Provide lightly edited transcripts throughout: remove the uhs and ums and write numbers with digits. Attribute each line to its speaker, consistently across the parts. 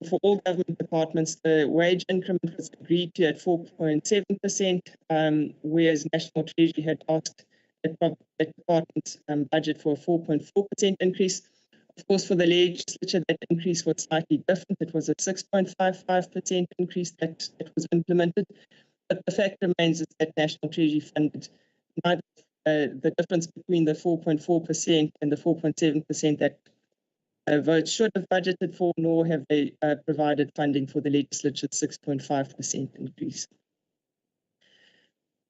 Speaker 1: For all government departments, the wage increment was agreed to at 4.7%, whereas National Treasury had asked the department's budget for a 4.4% increase. Of course, for the legislature, that increase was slightly different. It was a 6.55% increase that was implemented. But the fact remains is that National Treasury funded neither the difference between the 4.4% and the 4.7% that votes should have budgeted for, nor have they provided funding for the legislature's 6.5% increase.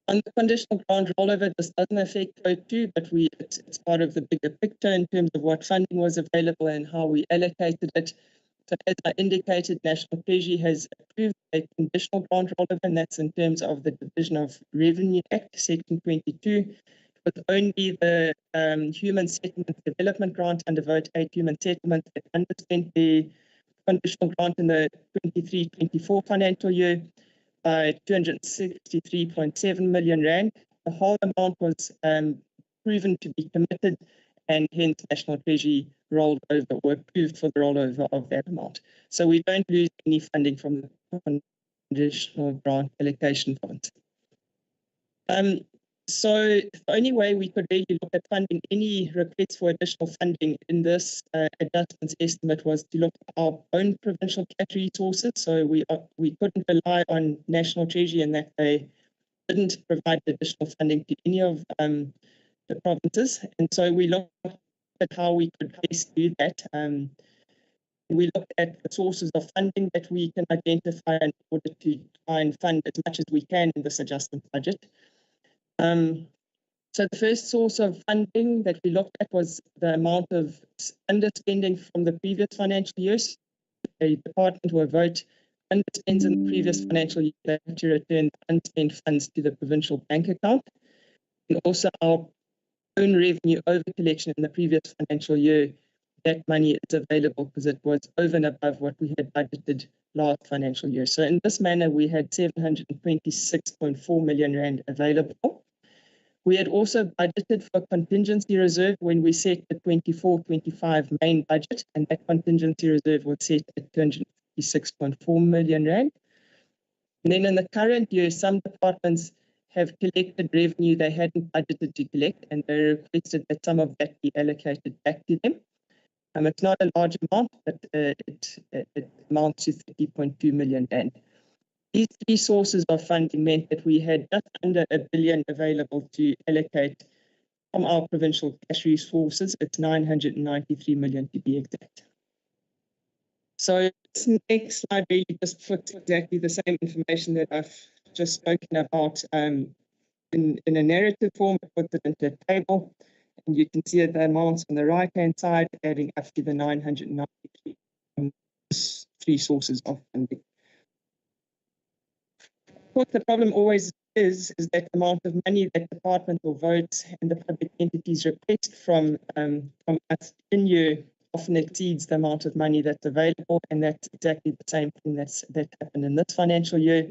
Speaker 1: On the conditional grant rollover, this doesn't affect Code 2, but it's part of the bigger picture in terms of what funding was available and how we allocated it. So as I indicated, National Treasury has approved a conditional grant rollover, and that's in terms of the Division of Revenue Act, Section 22. It was only the Human Settlement Development Grant under Vote 8 Human Settlement that underspent the conditional grant in the 23-24 financial year by 263.7 million rand. The whole amount was proven to be committed, and hence National Treasury rolled over or approved for the rollover of that amount. So we don't lose any funding from the conditional grant allocation funds. So the only way we could really look at funding any requests for additional funding in this adjustments estimate was to look at our own provincial cash resources. So we couldn't rely on National Treasury in that they didn't provide additional funding to any of the provinces. And so we looked at how we could best do that. We looked at the sources of funding that we can identify in order to try and fund as much as we can in this adjustment budget. So the first source of funding that we looked at was the amount of underspending from the previous financial years. A department or a vote underspends in the previous financial year, they have to return unspent funds to the provincial bank account. And also our own revenue over collection in the previous financial year, that money is available because it was over and above what we had budgeted last financial year. So in this manner, we had 726.4 million rand available. We had also budgeted for a contingency reserve when we set the 24-25 main budget, and that contingency reserve was set at 256.4 million rand. And then in the current year, some departments have collected revenue they hadn't budgeted to collect, and they requested that some of that be allocated back to them. It's not a large amount, but it amounts to 30.2 million rand. These three sources of funding meant that we had just under R1 billion available to allocate from our provincial cash resources. It's 993 million to be exact. So this next slide really just puts exactly the same information that I've just spoken about in a narrative form. It puts it into a table, and you can see the amounts on the right-hand side adding up to the 993 three sources of funding. Of course, the problem always is that the amount of money that department or votes and the public entities request from us in year often exceeds the amount of money that's available, and that's exactly the same thing that happened in this financial year.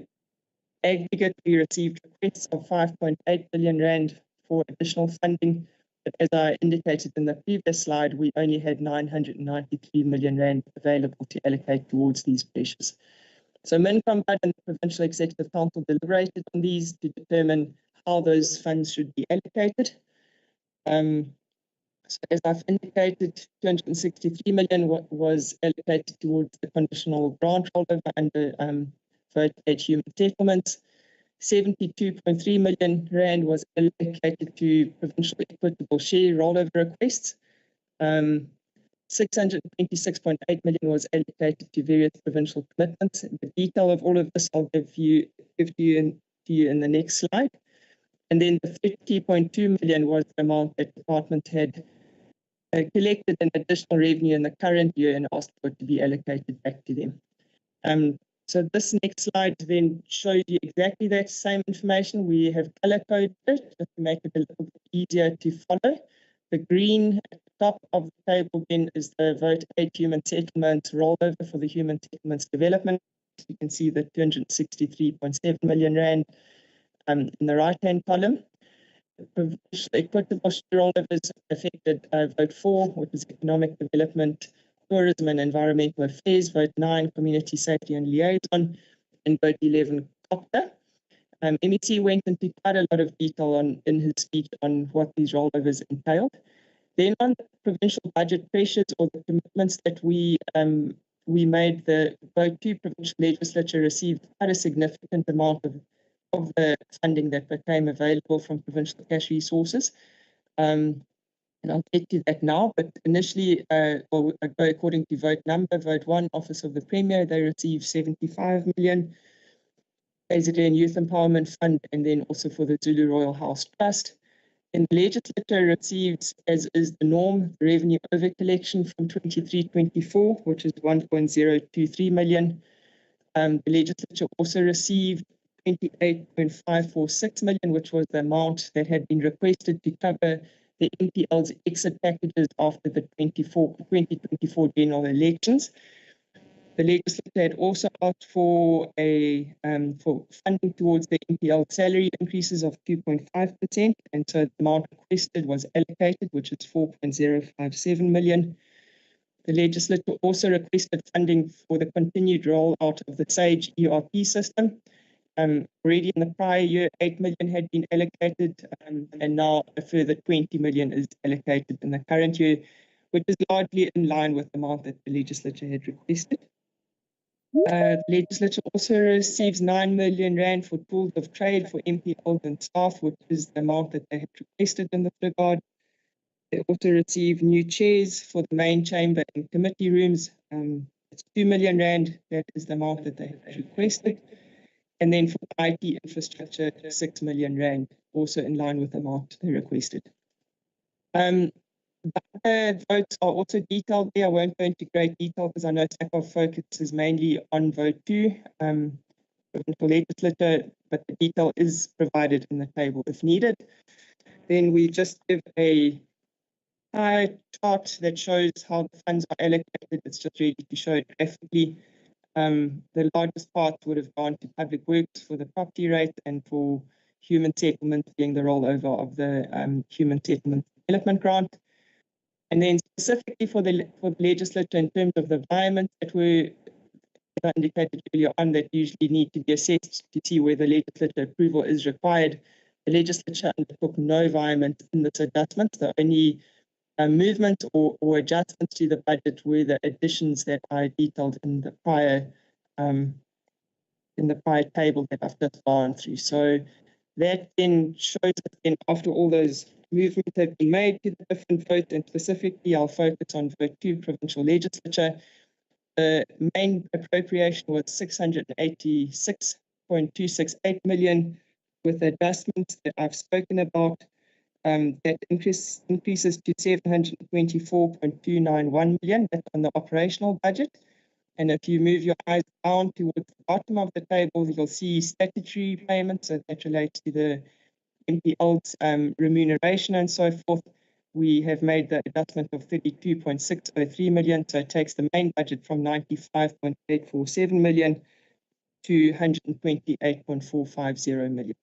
Speaker 1: Aggregate, we received requests of 5.8 billion rand for additional funding, but as I indicated in the previous slide, we only had 993 million rand available to allocate towards these pressures. So MinCombud and the Provincial Executive Council deliberated on these to determine how those funds should be allocated. So as I've indicated, 263 million was allocated towards the conditional grant rollover under Vote 8 Human Settlements. 72.3 million rand was allocated to provincial equitable share rollover requests. 626.8 million was allocated to various provincial commitments. The detail of all of this I'll give you in the next slide. And then the 30.2 million was the amount that the department had collected in additional revenue in the current year and asked for it to be allocated back to them. So this next slide then shows you exactly that same information. We have color-coded it just to make it a little bit easier to follow. The green at the top of the table then is the Vote 8 Human Settlements rollover for the Human Settlements Development. You can see the 263.7 million rand in the right-hand column. The provincial equitable share rollovers affected Vote 4, which is Economic Development Tourism and Environmental Affairs, vote 9, Community Safety and Liaison, and vote 11, COPTA. MEC went into quite a lot of detail in his speech on what these rollovers entailed. Then on the provincial budget pressures or the commitments that we made, the vote 2 provincial legislature received quite a significant amount of the funding that became available from provincial cash resources. And I'll get to that now, but initially, according to vote 1, Office of the Premier, they received 75 million. KZN Youth Empowerment Fund, and then also for the Zulu Royal House Trust. And the legislature received, as is the norm, revenue over collection from 23-24, which is 1.023 million. The legislature also received 28.546 million, which was the amount that had been requested to cover the NPL's exit packages after the 2024 general elections. The legislature had also asked for for funding towards the NPL salary increases of 2.5%, and so the amount requested was allocated, which is 4.057 million. The legislature also requested funding for the continued rollout of the SAGE ERP system. Already in the prior year, 8 million had been allocated, and now a further 20 million is allocated in the current year, which is largely in line with the amount that the legislature had requested. The legislature also receives 9 million rand for tools of trade for MPLs and staff, which is the amount that they had requested in this regard. They also receive new chairs for the main chamber and committee rooms. It's 2 million rand. That is the amount that they had requested. And then for IT infrastructure, 6 million rand, also in line with the amount they requested. The votes are also detailed there. I won't go into great detail because I know STACOV focuses mainly on vote 2, provincial legislature, but the detail is provided in the table if needed. Then we just give a pie chart that shows how the funds are allocated. It's just really to show it graphically. The largest part would have gone to public works for the property rate and for human settlement being the rollover of the human settlement development grant. And then specifically for the legislature in terms of the environment that were indicated earlier on that usually need to be assessed to see whether legislature approval is required, the legislature undertook no environment in this adjustment. The only movement or adjustments to the budget were the additions that I detailed in the prior table that I've just gone through. So that then shows that then after all those movements have been made to the different votes, and specifically I'll focus on vote 2, provincial legislature. The main appropriation was 686.268 million, with adjustments that I've spoken about. That increases to 724.291 million. That's on the operational budget. And if you move your eyes down towards the bottom of the table, you'll see statutory payments that relate to the MPL's remuneration and so forth. We have made the adjustment of 32.603 million, so it takes the main budget from 95.847 million to 128.450 million.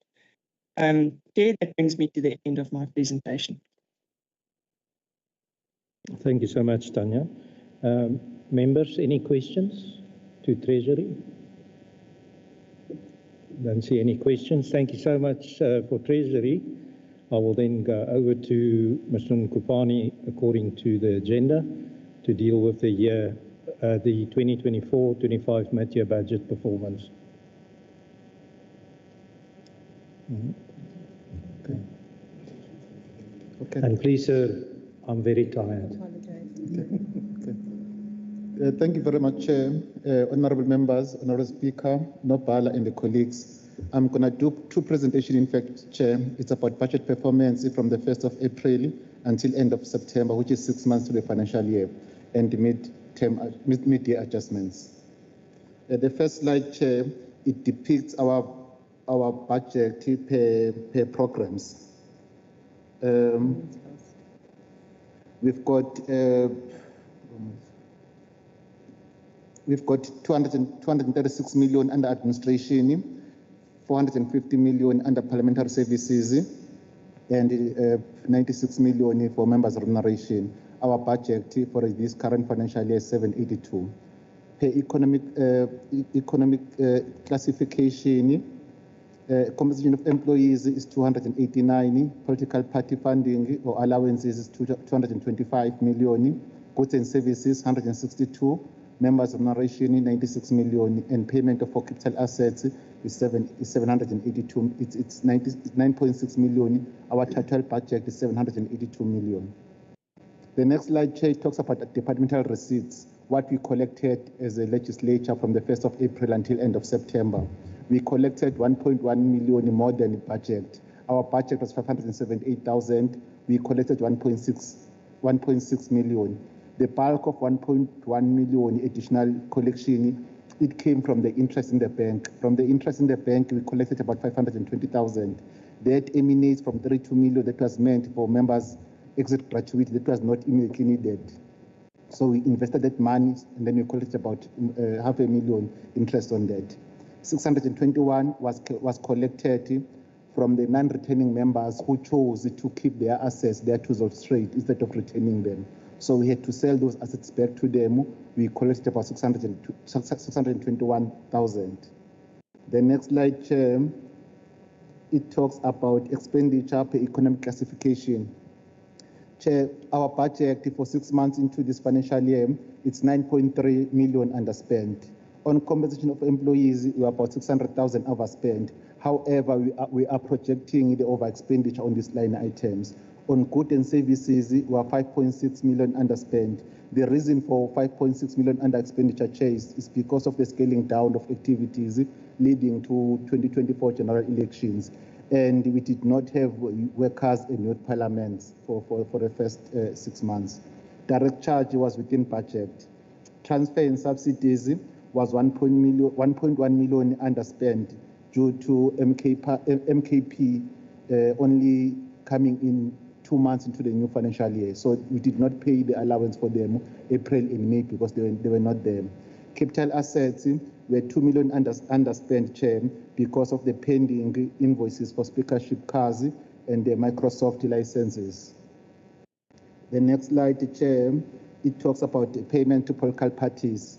Speaker 1: Chair, that brings me to the end of my presentation.
Speaker 2: Thank you so much, Tanya. Members, any questions to Treasury? Don't see any questions. Thank you so much for Treasury. I will then go over to Mr. Nkopane according to the agenda to deal with the year, the 2024-25 mid-year budget performance. Okay. And please, sir, I'm very tired.
Speaker 3: Thank you very much, Chair. Honorable members, Honorable Speaker, Nobala and the colleagues. I'm going to do two presentations, in fact, Chair. It's about budget performance from the 1st of April until end of September, which is 6 months to the financial year, and mid-year adjustments. The first slide, Chair, it depicts our budget per programs. We've got 236 million under administration, 450 million under parliamentary services, and 96 million for members' remuneration. Our budget for this current financial year is 782. Per economic classification, composition of employees is 289, political party funding or allowances is 225 million, goods and services 162, members of narration 96 million, and payment for capital assets is 782. It's 9.6 million. Our total budget is 782 million. The next slide, Chair, talks about departmental receipts, what we collected as a legislature from the 1st of April until end of September. We collected 1.1 million more than the budget. Our budget was 578,000. We collected 1.6 million. The bulk of 1.1 million additional collection, it came from the interest in the bank. From the interest in the bank, we collected about 520,000. That emanates from 32 million that was meant for members' exit gratuity that was not immediately needed. So we invested that money and then we collected about 500,000 interest on that. 621 was collected from the non-returning members who chose to keep their assets, their tools of trade, instead of returning them. So we had to sell those assets back to them. We collected about 621,000. The next slide, Chair, it talks about expenditure per economic classification. Chair, our budget for 6 months into this financial year, it's 9.3 million underspent. On compensation of employees, we are about 600,000 overspent. However, we are projecting the over expenditure on these line items. On goods and services, we are 5.6 million underspent. The reason for 5.6 million under expenditure, Chair, is because of the scaling down of activities leading to 2024 general elections. And we did not have workers in youth parliaments for the first 6 months. Direct charge was within budget. Transfer and subsidies was 1.1 million underspent due to MKP only coming in 2 months into the new financial year. So we did not pay the allowance for them April and May because they were not there. Capital assets were 2 million underspent, Chair, because of the pending invoices for speakership cars and the Microsoft licenses. The next slide, Chair, it talks about the payment to political parties.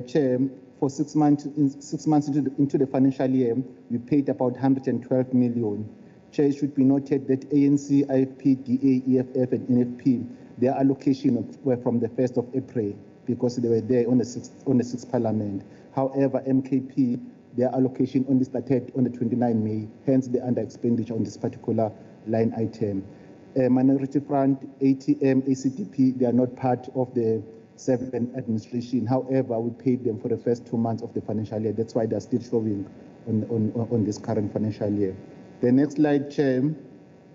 Speaker 3: Chair, for 6 months into the financial year, we paid about 112 million. Chair, it should be noted that ANC, IFP, DA, EFF, and NFP, their allocation were from the 1st of April because they were there on the 6th Parliament. However, MKP, their allocation only started on the 29th May, hence the under expenditure on this particular line item. Minority Front, ATM, ACDP, they are not part of the 7 administration. However, we paid them for the first 2 months of the financial year. That's why they're still showing on this current financial year. The next slide, Chair,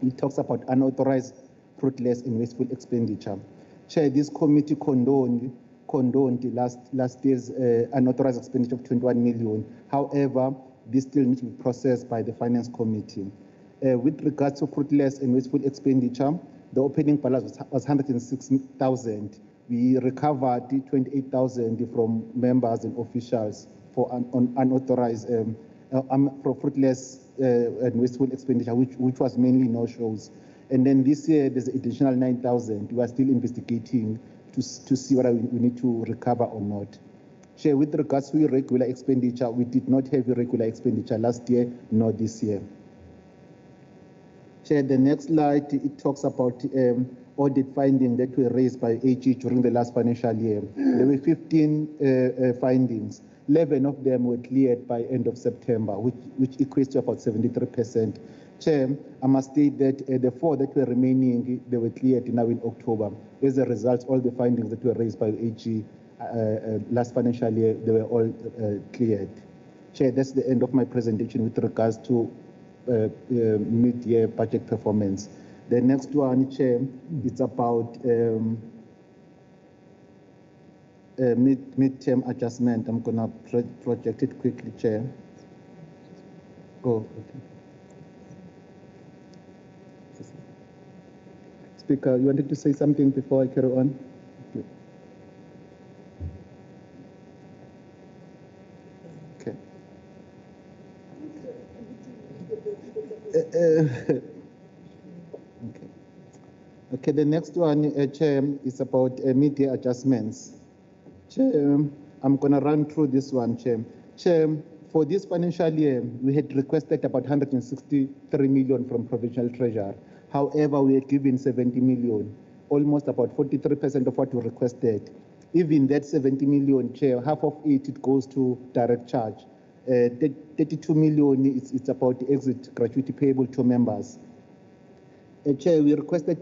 Speaker 3: it talks about unauthorized, fruitless, and wasteful expenditure. Chair, this committee condoned last year's unauthorized expenditure of 21 million. However, this still needs to be processed by the Finance Committee. With regards to fruitless and wasteful expenditure, the opening balance was 106,000. We recovered 28,000 from members and officials for unauthorized, for fruitless and wasteful expenditure, which was mainly no-shows. And then this year, there's an additional 9,000. We are still investigating to see whether we need to recover or not. Chair, with regards to irregular expenditure, we did not have irregular expenditure last year, nor this year. Chair, the next slide, it talks about audit findings that were raised by AG during the last financial year. There were 15 findings. 11 of them were cleared by end of September, which equates to about 73%. Chair, I must state that the 4 that were remaining, they were cleared now in October. As a result, all the findings that were raised by AG last financial year, they were all cleared. Chair, that's the end of my presentation with regards to mid-year budget performance. The next one, Chair, it's about mid-term adjustment. I'm going to project it quickly, Chair. Oh, okay. Speaker, you wanted to say something before I carry on? Okay. Okay, the next one, Chair, is about media adjustments. Chair, I'm going to run through this one, Chair. Chair, for this financial year, we had requested about 163 million from Provincial Treasury. However, we had given 70 million, almost about 43% of what we requested. Even that 70 million, Chair, half of it goes to direct charge. 32 million, it's about exit gratuity payable to members. Chair, we requested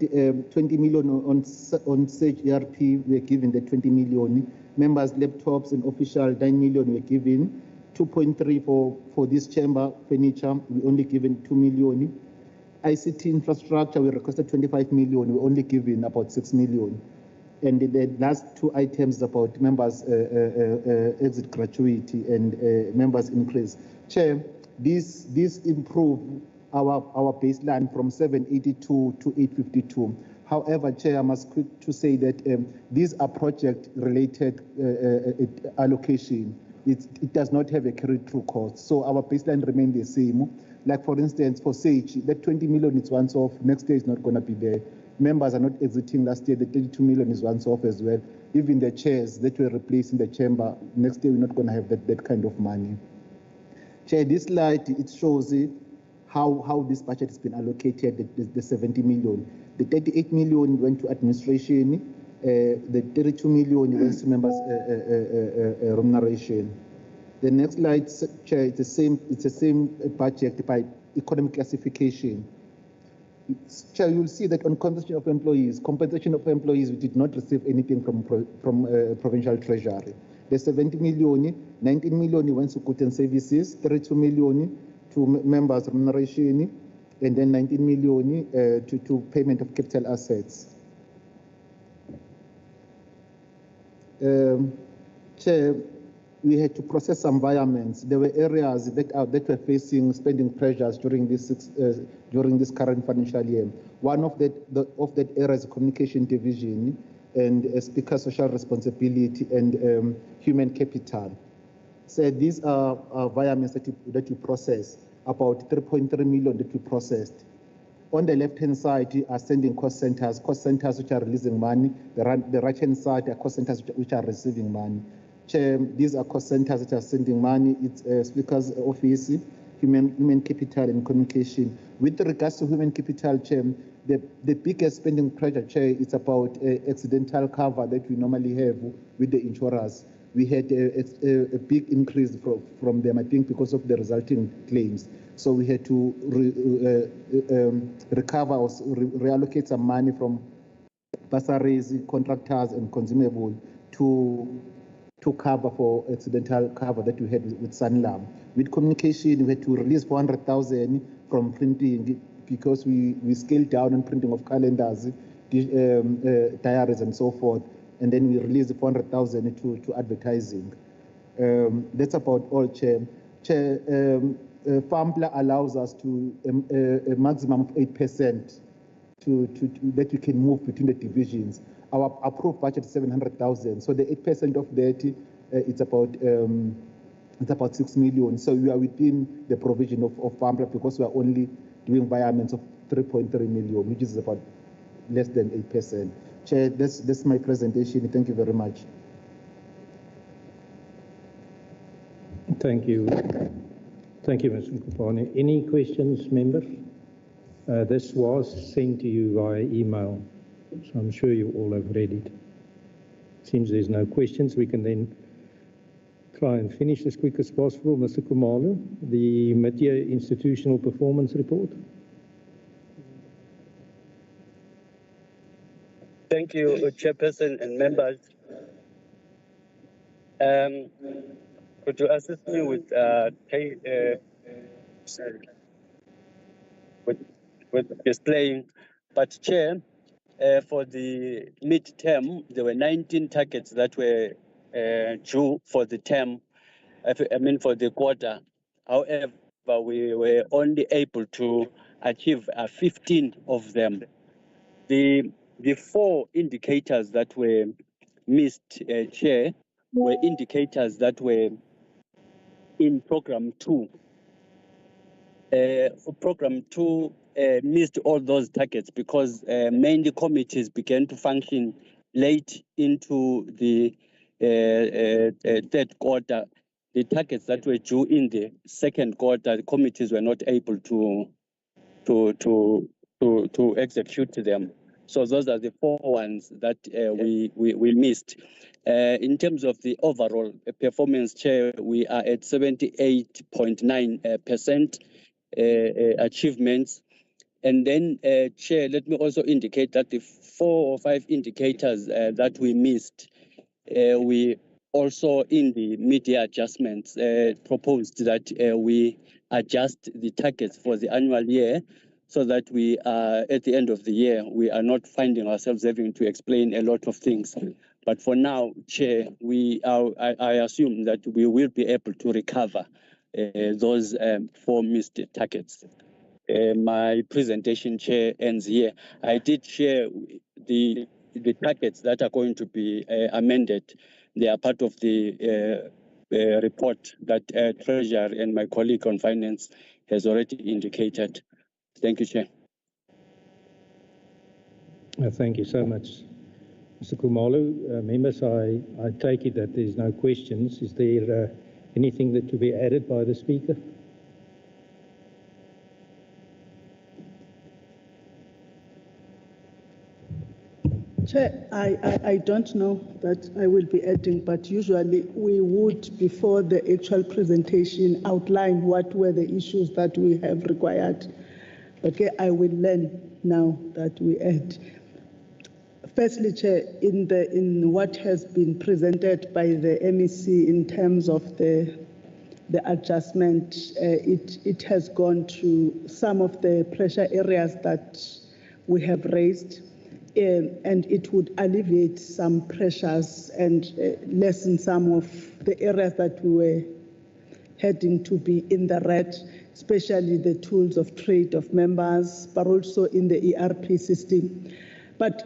Speaker 3: 20 million on Sage ERP. We are given the 20 million. Members' laptops and official 9 million we are given. 2.3 for this chamber furniture. We only given 2 million. ICT infrastructure, we requested 25 million. We only given about 6 million. And the last two items about members' exit gratuity and members' increase. Chair, this improve our baseline from 782 to 852. However, Chair, I must quick to say that these are project-related allocation. It does not have a carry-through cost, so our baseline remains the same. Like for instance, for Sage, that 20 million is once off. Next year is not going to be there. Members are not exiting last year. The 32 million is once off as well. Even the chairs that were replaced in the chamber, next year we're not going to have that kind of money. Chair, this slide, it shows how this budget has been allocated, the 70 million. The 38 million went to administration, the 32 million went to members' remuneration. The next slide, Chair, it's the same budget by economic classification. Chair, you'll see that on compensation of employees, we did not receive anything from Provincial Treasury. The 70 million, 19 million went to goods and services, 32 million to members' remuneration, and then 19 million to payment of capital assets. Chair, we had to process some environments. There were areas that were facing spending pressures during this current financial year. One of that area is communication division and speaker social responsibility and human capital. So these are environments that we process, about 3.3 million that we processed. On the left-hand side are sending cost centers which are releasing money. The right-hand side are cost centers which are receiving money. Chair, these are cost centers that are sending money. It's Speaker's office, human capital and communication. With regards to human capital, Chair, the biggest spending pressure, Chair, is about accidental cover that we normally have with the insurers. We had a big increase from them, I think, because of the resulting claims. So we had to recover or reallocate some money from bursaries, contractors, and consumable to cover for accidental cover that we had with Sanlam. With communication, we had to release 400,000 from printing because we scaled down on printing of calendars, diaries, and so forth. And then we released 400,000 to advertising. That's about all, Chair. Chair, FAMPLA allows us to a maximum of 8% that we can move between the divisions. Our approved budget is 700,000. So the 8% of that, it's about 6 million. So we are within the provision of FAMPLA because we are only doing environments of 3.3 million, which is about less than 8%. Chair, that's my presentation. Thank you very much.
Speaker 2: Thank you. Thank you, Mr. Nkopane. Any questions, members? This was sent to you via email, so I'm sure you all have read it. Seems there's no questions. We can then try and finish as quick as possible. Mr. Khumalo, the mid-year institutional performance report.
Speaker 4: Thank you, Chairperson and members. Could you assist me with displaying? But Chair, for the mid-term, there were 19 targets that were due for the term. For the quarter. However, we were only able to achieve 15 of them. The 4 indicators that were missed, Chair, were indicators that were in Program 2. For Program 2, missed all those targets because mainly committees began to function late into the third quarter. The targets that were due in the second quarter, the committees were not able to execute them. So those are the 4 ones that we missed. In terms of the overall performance, Chair, we are at 78.9% achievements. And then, Chair, let me also indicate that the 4 or 5 indicators that we missed, we also in the media adjustments proposed that we adjust the targets for the annual year so that we are at the end of the year, we are not finding ourselves having to explain a lot of things. But for now, Chair, I assume that we will be able to recover those 4 missed targets. My presentation, Chair, ends here. I did share the targets that are going to be amended. They are part of the report that Treasury and my colleague on Finance has already indicated. Thank you, Chair.
Speaker 2: Thank you so much, Mr. Khumalo. Members, I take it that there's no questions. Is there anything that to be added by the Speaker?
Speaker 5: Chair, I don't know that I will be adding, but usually we would, before the actual presentation, outline what were the issues that we have required. Okay, I will learn now that we add. Firstly, Chair, in what has been presented by the MEC in terms of the adjustment, it has gone to some of the pressure areas that we have raised. And it would alleviate some pressures and lessen some of the areas that we were heading to be in the red, especially the tools of trade of members, but also in the ERP system. But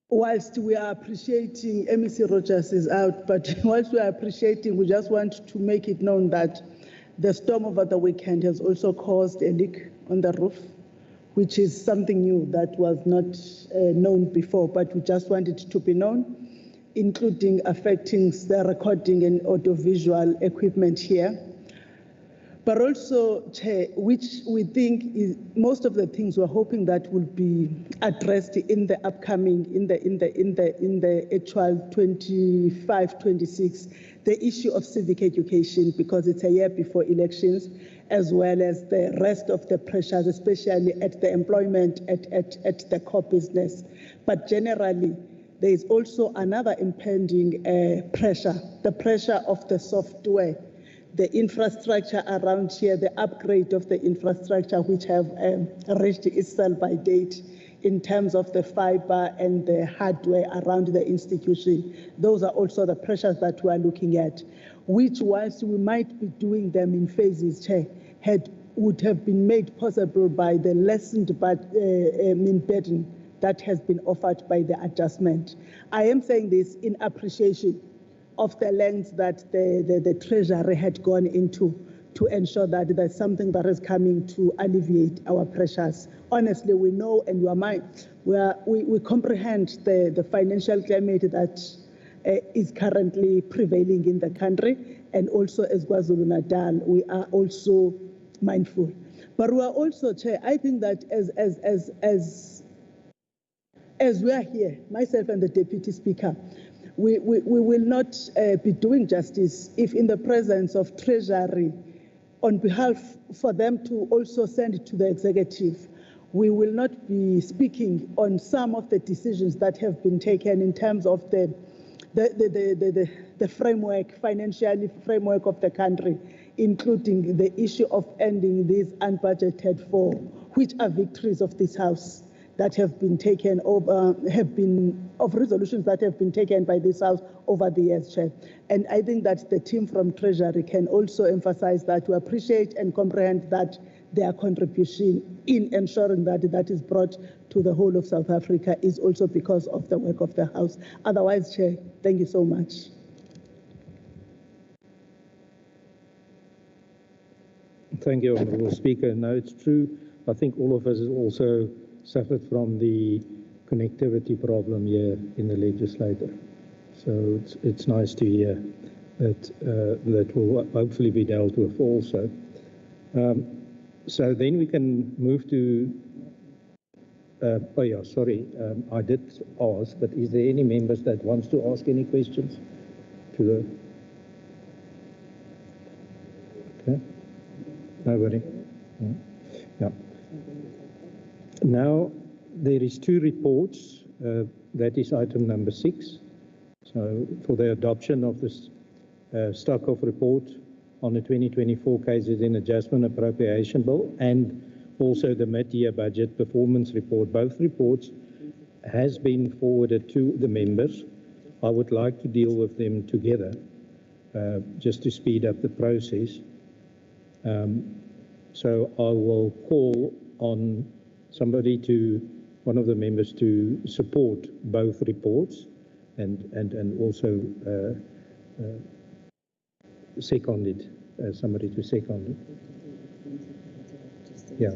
Speaker 5: whilst we are appreciating, MEC Rogers is out, but whilst we are appreciating, we just want to make it known that the storm over the weekend has also caused a leak on the roof, which is something new that was not known before, but we just want it to be known, including affecting the recording and audiovisual equipment here. But also, Chair, which we think is most of the things we're hoping that will be addressed in the upcoming, in the actual 25-26, the issue of civic education, because it's a year before elections, as well as the rest of the pressures, especially at the employment, at the core business. But generally, there is also another impending pressure, the pressure of the software, the infrastructure around here, the upgrade of the infrastructure, which have reached its sell-by date in terms of the fiber and the hardware around the institution. Those are also the pressures that we are looking at, which, whilst we might be doing them in phases, Chair, would have been made possible by the lessened burden that has been offered by the adjustment. I am saying this in appreciation of the lengths that the Treasury had gone into to ensure that there's something that is coming to alleviate our pressures. Honestly, we know and we comprehend the financial climate that is currently prevailing in the country, and also as KwaZulu-Natal, we are also mindful. But we are also, Chair, I think that as we are here, myself and the Deputy Speaker, we will not be doing justice if in the presence of Treasury, on behalf for them to also send it to the executive, we will not be speaking on some of the decisions that have been taken in terms of the framework, financial framework of the country, including the issue of ending these unbudgeted for, which are victories of this House that have been taken over, of resolutions that have been taken by this House over the years, Chair. And I think that the team from Treasury can also emphasize that we appreciate and comprehend that their contribution in ensuring that that is brought to the whole of South Africa is also because of the work of the House. Otherwise, Chair, thank you so much.
Speaker 2: Thank you, Honourable Speaker. No, it's true. I think all of us have also suffered from the connectivity problem here in the legislature. So it's nice to hear that that will hopefully be dealt with also. So then we can move to, oh yeah, sorry, I did ask, but is there any members that wants to ask any questions to the, okay, nobody? Yeah. Now, there is 2 reports, that is item number 6. So for the adoption of this STACOV report on the 2024 KZN Adjustment Appropriation Bill and also the mid-year budget performance report. Both reports has been forwarded to the members. I would like to deal with them together just to speed up the process. So I will call on somebody one of the members to support both reports and also second it, somebody to second it. Yeah,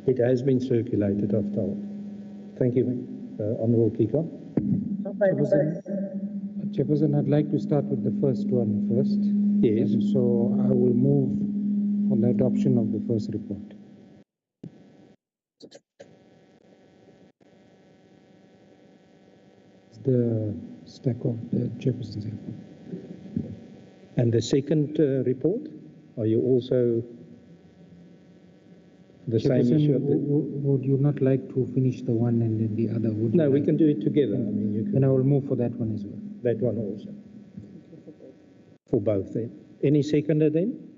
Speaker 2: it has been circulated, I've told. Thank you, Honourable Kika.
Speaker 6: Chairperson, I'd like to start with the first one first.
Speaker 2: Yes.
Speaker 6: And so I will move for the adoption of the first report. The STACOV, the Chairperson's report.
Speaker 2: And the second report, are you also the same issue?
Speaker 6: Would you not like to finish the one and then the other?
Speaker 2: No, we can do it together. I mean, you can.
Speaker 6: Then I will move for that one as well.
Speaker 2: That one also. For both then. Any seconder then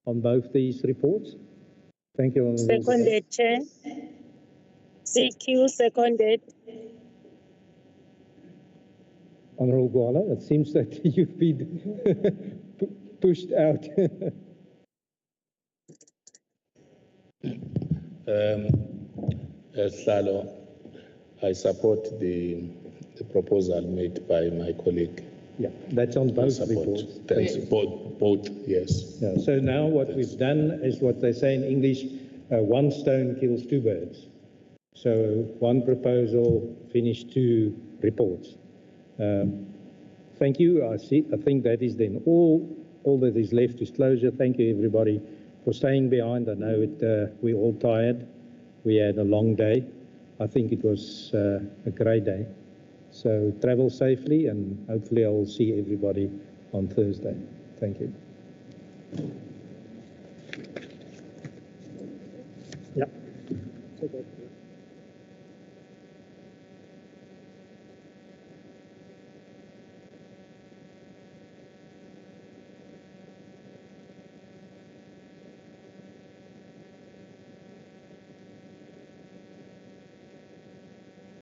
Speaker 2: on both these reports? Thank you.
Speaker 7: Seconded, Chair. CQ seconded.
Speaker 2: Honourable Gwala, it seems that you've been pushed out.
Speaker 8: Salo, I support the proposal made by my colleague.
Speaker 2: Yeah, that's on both reports.
Speaker 8: Thanks, both, yes.
Speaker 2: Yeah, so now what we've done is what they say in English, one stone kills 2 birds. So one proposal finished 2 reports. Thank you. I think that is then all that is left is closure. Thank you everybody for staying behind. I know we're all tired. We had a long day. I think it was a great day. So travel safely and hopefully I will see everybody on Thursday. Thank you.